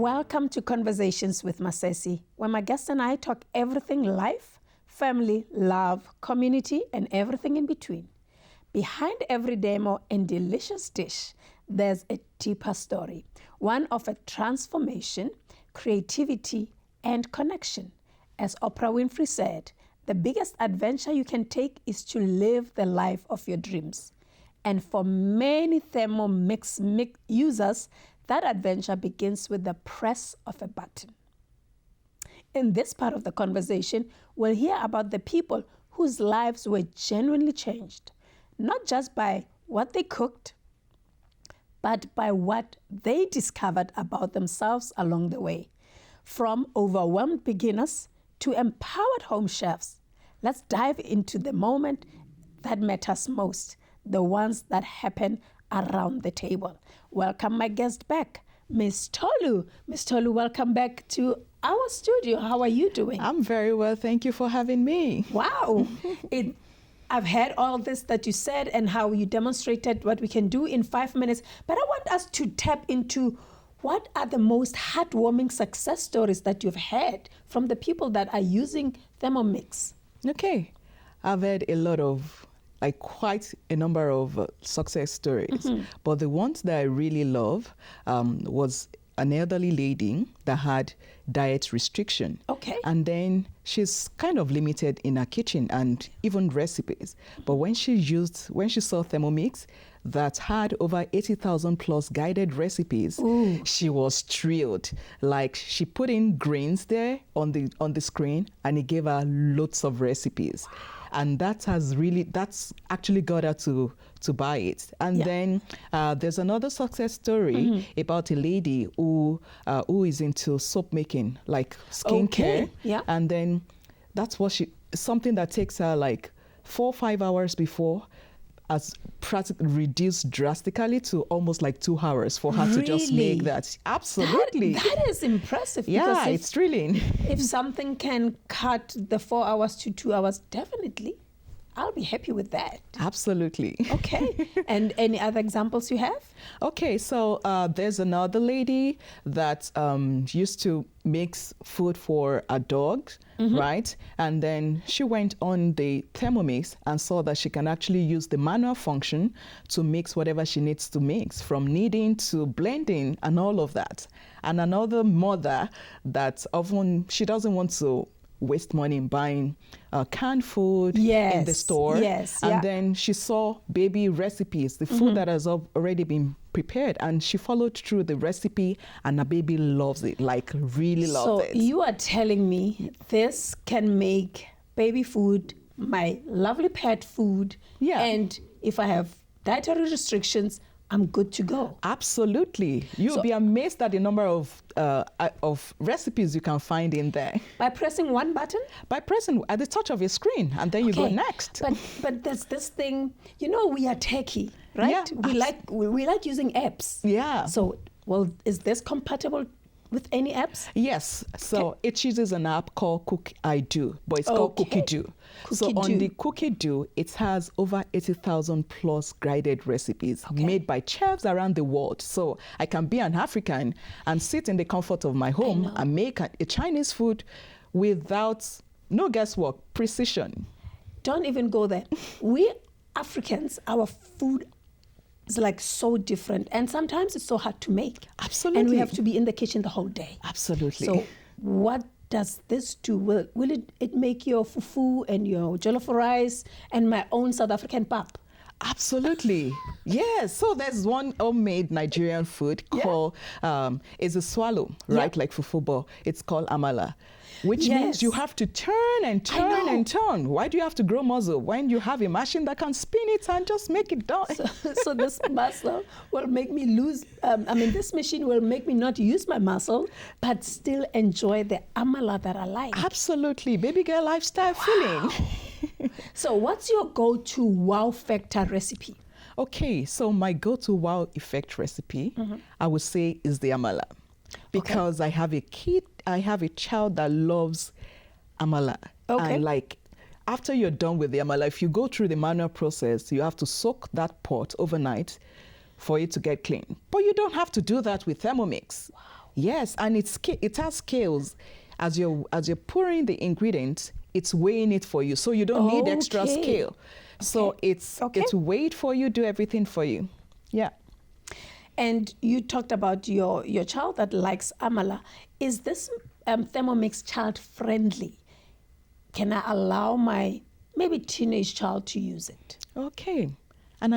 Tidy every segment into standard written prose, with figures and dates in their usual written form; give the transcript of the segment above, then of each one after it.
Welcome to Conversations with Masesi, where my guest and I talk everything life, family, love, community, and everything in between. Behind every demo and delicious dish, there's a deeper story, one of a transformation, creativity, and connection. As Oprah Winfrey said, the biggest adventure you can take is to live the life of your dreams. And for many Thermomix users, that adventure begins with the press of a button. In this part of the conversation, we'll hear about the people whose lives were genuinely changed, not just by what they cooked, but by what they discovered about themselves along the way. From overwhelmed beginners to empowered home chefs, let's dive into the moment that matters most, the ones that happen around the table. Welcome my guest back, Miss Tolu. Miss Tolu, welcome back to our studio. How are you doing? I'm very well. Thank you for having me. Wow. I've heard all this that you said and how you demonstrated what we can do in 5 minutes, but I want us to tap into what are the most heartwarming success stories that you've heard from the people that are using Thermomix? Okay. I've heard a lot of, quite a number of success stories, but the ones that I really love was an elderly lady that had diet restriction. Okay. And then she's kind of limited in her kitchen and even recipes. But when she saw Thermomix that had over 80,000 plus guided recipes, she was thrilled. Like, she put in grains there on the screen and it gave her loads of recipes. And that's actually got her to buy it. And then there's another success story about a lady who is into soap making, like skincare. Okay. Yeah. And then that's something that takes her like 4 or 5 hours before has practically reduced drastically to almost like 2 hours for her to just make that. Absolutely. That is impressive. Yeah, it's thrilling. If something can cut the 4 hours to 2 hours, definitely, I'll be happy with that. Absolutely. Okay. And any other examples you have? Okay, so there's another lady that used to mix food for a dog, right? And then she went on the Thermomix and saw that she can actually use the manual function to mix whatever she needs to mix, from kneading to blending and all of that. And another mother that often, she doesn't want to waste money in buying canned food in the store. And then she saw baby recipes, the food that has already been prepared, and she followed through the recipe, and the baby loves it, like really loves it. So you are telling me this can make baby food my lovely pet food, and if I have dietary restrictions, I'm good to go. Absolutely. You'll be amazed at the number of recipes you can find in there. By pressing one button? By pressing at the touch of your screen, and then you go next. But there's this thing, we are techie, right? Yeah, we like using apps. Yeah. So, is this compatible with any apps? Yes. So it uses an app called Cook-I-Do, but it's called Cookie-Do. So on the Cookie-Do, it has over 80,000 plus guided recipes made by chefs around the world. So I can be an African and sit in the comfort of my home and make a Chinese food without no guesswork, precision. Don't even go there. We Africans, our food is like so different, and sometimes it's so hard to make. Absolutely. And we have to be in the kitchen the whole day. Absolutely. So what does this do? Will it make your fufu and your jollof rice and my own South African pap? Absolutely. Yes. So there's one homemade Nigerian food called, it's a swallow, right? Like fufu, but it's called amala, which means you have to turn and turn and turn. Why do you have to grow muscle when you have a machine that can spin it and just make it done? So this muscle will make me lose, this machine will make me not use my muscle, but still enjoy the amala that I like. Absolutely. Baby girl lifestyle feeling. So what's your go-to wow factor recipe? Okay, so my go-to wow effect recipe, I would say, is the amala. Because I have a child that loves amala. Okay. And after you're done with the amala, if you go through the manual process, you have to soak that pot overnight for it to get clean. But you don't have to do that with Thermomix. Wow. Yes, and it has scales. As you're pouring the ingredients, it's weighing it for you, so you don't need extra scale. So it's weighed for you, do everything for you. Yeah. And you talked about your child that likes amala. Is this Thermomix child friendly? Can I allow my maybe teenage child to use it? Okay. And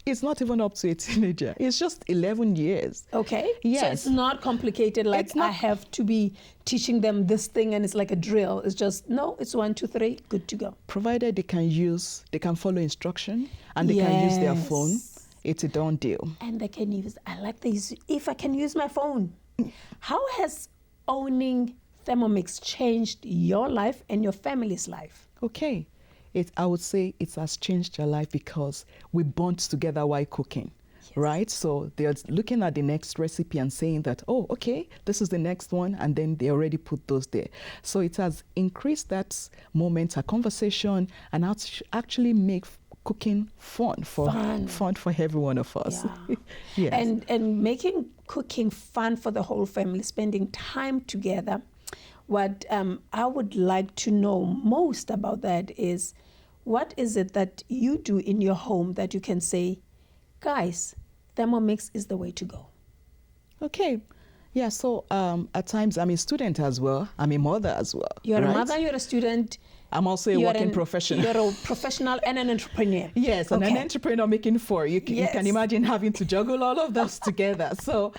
it's not even up to a teenager. It's just 11 years. Okay. Yes. So it's not complicated, like I have to be teaching them this thing and it's like a drill. It's just, no, it's 1, 2, 3, good to go. Provided they can follow instruction and they can use their phone, it's a done deal. And they can use, I like this, if I can use my phone. How has owning Thermomix changed your life and your family's life? Okay. I would say it has changed your life because we bond together while cooking, right? So they're looking at the next recipe and saying that, oh, okay, this is the next one, and then they already put those there. So it has increased that moment, a conversation, and actually make cooking fun for every one of us. Yeah. Yes. And making cooking fun for the whole family, spending time together. What I would like to know most about that is, what is it that you do in your home that you can say, guys, Thermomix is the way to go? Okay. Yeah, so at times I'm a student as well. I'm a mother as well. You're right? a mother, you're a student. I'm also a working professional. You're a professional and an entrepreneur. Yes, and an entrepreneur making four. You can imagine having to juggle all of those together. So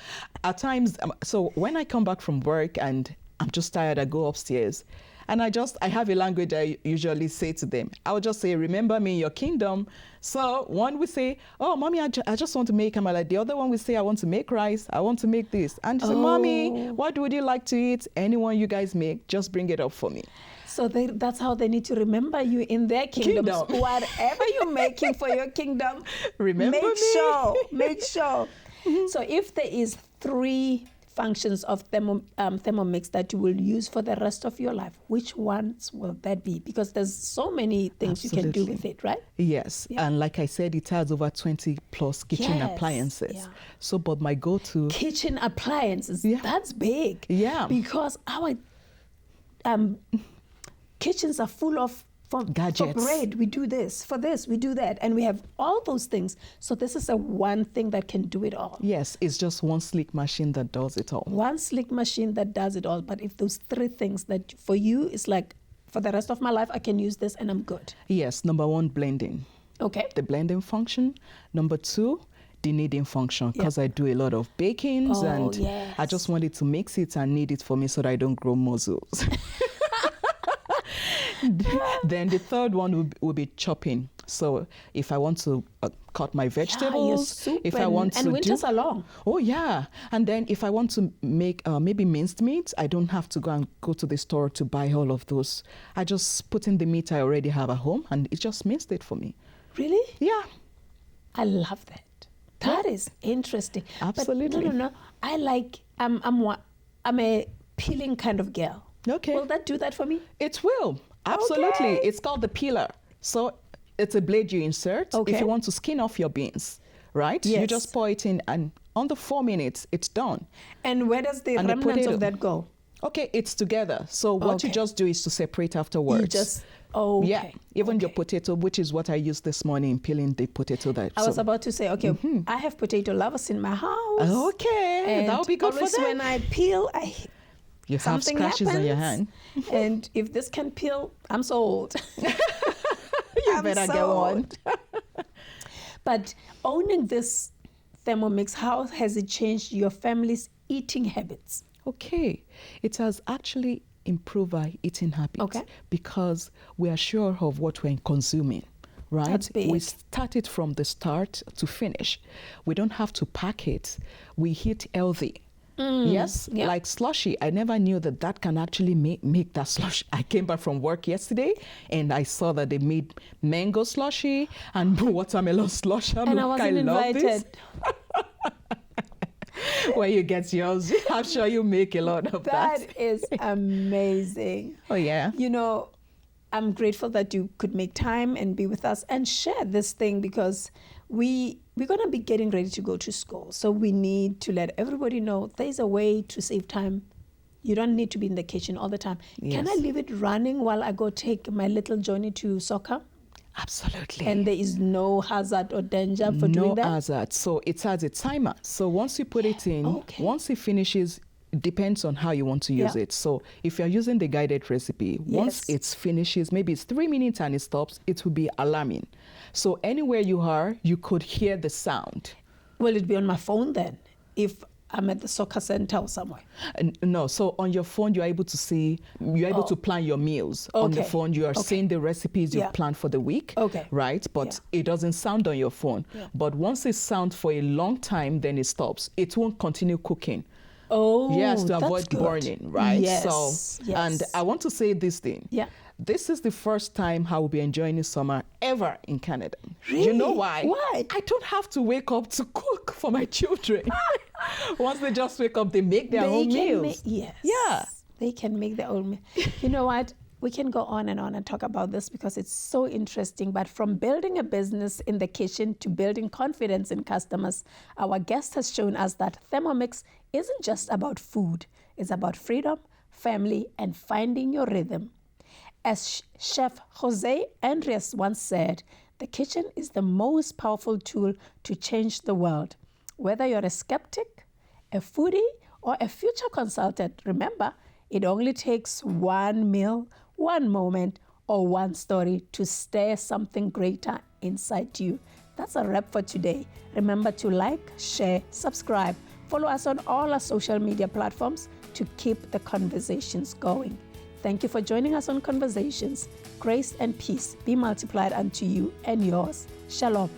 at times, so when I come back from work and I'm just tired, I go upstairs. And I have a language I usually say to them. I would just say, remember me in your kingdom. So one would say, oh, mommy, I just want to make amala. The other one would say, I want to make rice. I want to make this. And say, mommy, what would you like to eat? Anyone you guys make, just bring it up for me. So that's how they need to remember you in their kingdoms. Whatever you're making for your kingdom, remember make sure. Mm-hmm. So if there is 3 functions of Thermomix that you will use for the rest of your life, which ones will that be? Because there's so many things you can do with it, right? Yes. Yeah. And like I said, it has over 20 plus kitchen appliances. Yeah. So, but my go-to... Kitchen appliances, that's big. Yeah. Because our kitchens are full of gadgets. For bread, we do this. For this, we do that. And we have all those things. So this is one thing that can do it all. Yes, it's just one slick machine that does it all. One slick machine that does it all. But if those 3 things that for you is like, for the rest of my life, I can use this and I'm good. Yes, number 1, blending. Okay. The blending function. Number 2, the kneading function, because I do a lot of bakings and I just wanted to mix it and knead it for me so that I don't grow muscles. Then the third one will be chopping. So if I want to cut my vegetables, if I want to winters are long. Oh yeah, and then if I want to make maybe minced meat, I don't have to go to the store to buy all of those. I just put in the meat I already have at home, and it just minced it for me. Really? Yeah. I love that. That is interesting. Absolutely. But no. I like. I'm a peeling kind of girl. Okay. Will that do that for me? It will. Absolutely. Okay. It's called the peeler. So it's a blade you insert if you want to skin off your beans, right? Yes. You just pour it in, and under 4 minutes, it's done. And where does the remnants of that go? Okay, it's together. So what you just do is to separate afterwards. Even your potato, which is what I used this morning in peeling the potato. I was about to say, I have potato lovers in my house. Okay, that'll be good for them. When I peel, you have scratches on your hand. And if this can peel, I'm sold. You better get one. But owning this Thermomix, how has it changed your family's eating habits? Okay, it has actually improved our eating habits because we are sure of what we're consuming. Right? That's big. We start it from the start to finish. We don't have to pack it. We eat healthy. Yes, like slushy. I never knew that can actually make that slushy. I came back from work yesterday and I saw that they made mango slushy and watermelon slushy. And I wasn't invited. Where you get yours, I'm sure you make a lot of that. That is amazing. Oh yeah. You know, I'm grateful that you could make time and be with us and share this thing, because we're going to be getting ready to go to school. So we need to let everybody know there's a way to save time. You don't need to be in the kitchen all the time. Yes. Can I leave it running while I go take my little Johnny to soccer? Absolutely. And there is no hazard or danger for doing that? No hazard. So it has a timer. So once you put it in, once it finishes, it depends on how you want to use it. So if you're using the guided recipe, once it finishes, maybe it's 3 minutes and it stops, it will be alarming. So anywhere you are, you could hear the sound. Will it be on my phone then, if I'm at the soccer center or somewhere? No, so on your phone, you're able to see, you're able to plan your meals. On the phone, you are seeing the recipes you've planned for the week, right? But it doesn't sound on your phone. But once it sounds for a long time, then it stops. It won't continue cooking. Oh, yes, to that's avoid good. burning, right? Yes, So, and I want to say this thing. Yeah. This is the first time I will be enjoying the summer ever in Canada. Really? You know why? Why? I don't have to wake up to cook for my children. Once they just wake up, they make their own meals. Yes. Yeah. They can make their own meal. You know what? We can go on and talk about this because it's so interesting. But from building a business in the kitchen to building confidence in customers, our guest has shown us that Thermomix isn't just about food. It's about freedom, family, and finding your rhythm. As Chef Jose Andres once said, the kitchen is the most powerful tool to change the world. Whether you're a skeptic, a foodie, or a future consultant, remember, it only takes one meal, one moment, or one story to stir something greater inside you. That's a wrap for today. Remember to like, share, subscribe. Follow us on all our social media platforms to keep the conversations going. Thank you for joining us on Conversations. Grace and peace be multiplied unto you and yours. Shalom.